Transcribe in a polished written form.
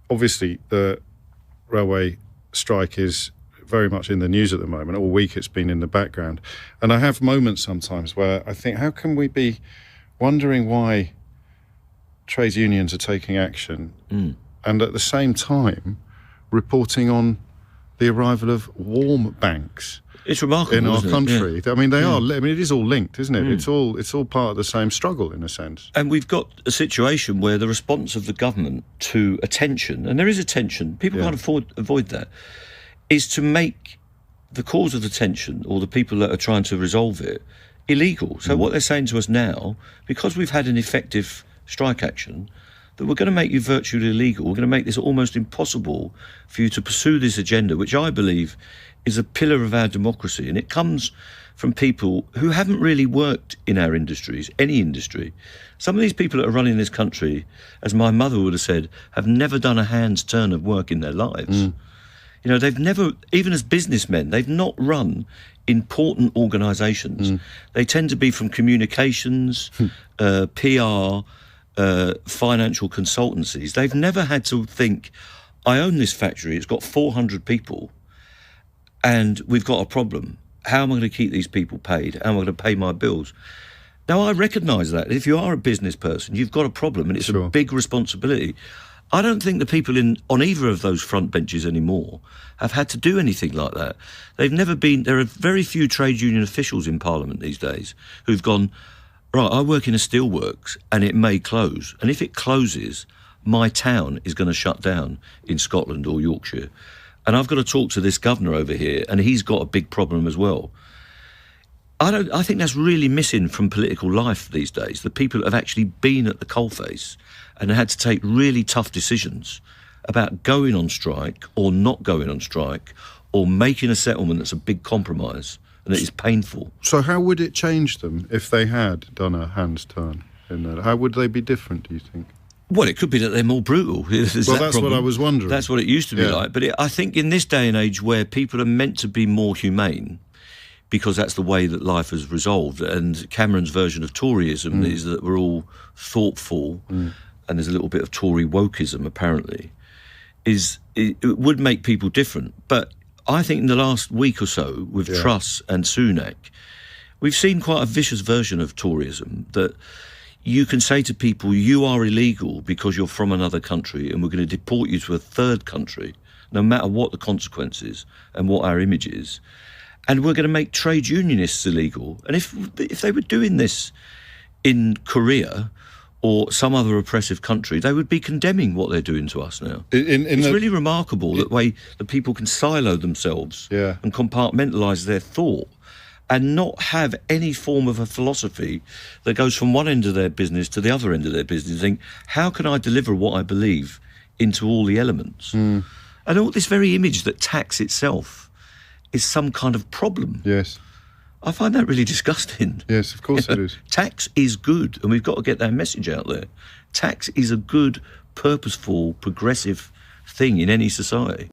obviously the railway strike is very much in the news at the moment. All week it's been in the background. And I have moments sometimes where I think, how can we be wondering why trade unions are taking action and at the same time reporting on the arrival of warm banks? It's remarkable, in our isn't country. it? Yeah. I mean, they are. I mean, it is all linked, isn't it? It's all part of the same struggle, in a sense. And we've got a situation where the response of the government to attention, and there is attention, people can't avoid that, is to make the cause of the tension, or the people that are trying to resolve it, illegal. So what they're saying to us now, because we've had an effective strike action, that we're going to make you virtually illegal. We're going to make this almost impossible for you to pursue this agenda, which I believe is a pillar of our democracy. And it comes from people who haven't really worked in our industries, any industry. Some of these people that are running this country, as my mother would have said, have never done a hand's turn of work in their lives. You know, they've never, even as businessmen, they've not run important organisations. They tend to be from communications, PR, financial consultancies. They've never had to think, I own this factory, it's got 400 people, and we've got a problem. How am I going to keep these people paid? How am I going to pay my bills? Now, I recognise that. If you are a business person, you've got a problem, and it's a big responsibility. I don't think the people on either of those front benches anymore have had to do anything like that. They've never been... There are very few trade union officials in Parliament these days who've gone, right, I work in a steelworks and it may close. And if it closes, my town is going to shut down in Scotland or Yorkshire. And I've got to talk to this governor over here, and he's got a big problem as well. I think that's really missing from political life these days, the people that have actually been at the coalface and had to take really tough decisions about going on strike or not going on strike or making a settlement that's a big compromise and that is painful. So how would it change them if they had done a hand's turn in that? How would they be different, do you think? Well, it could be that they're more brutal. That's what I was wondering. That's what it used to be like. But I think in this day and age where people are meant to be more humane, because that's the way that life has resolved, and Cameron's version of Toryism is that we're all thoughtful, and there's a little bit of Tory wokeism, apparently, it would make people different. But I think in the last week or so, with Truss and Sunak, we've seen quite a vicious version of Toryism, that you can say to people, you are illegal because you're from another country and we're going to deport you to a third country, no matter what the consequences and what our image is. And we're going to make trade unionists illegal. And if they were doing this in Korea or some other oppressive country, they would be condemning what they're doing to us now. It's really remarkable that way that people can silo themselves and compartmentalise their thought and not have any form of a philosophy that goes from one end of their business to the other end of their business and think, how can I deliver what I believe into all the elements? And all this very image that tax itself is some kind of problem. Yes. I find that really disgusting. Yes, of course it is. Tax is good, and we've got to get that message out there. Tax is a good, purposeful, progressive thing in any society.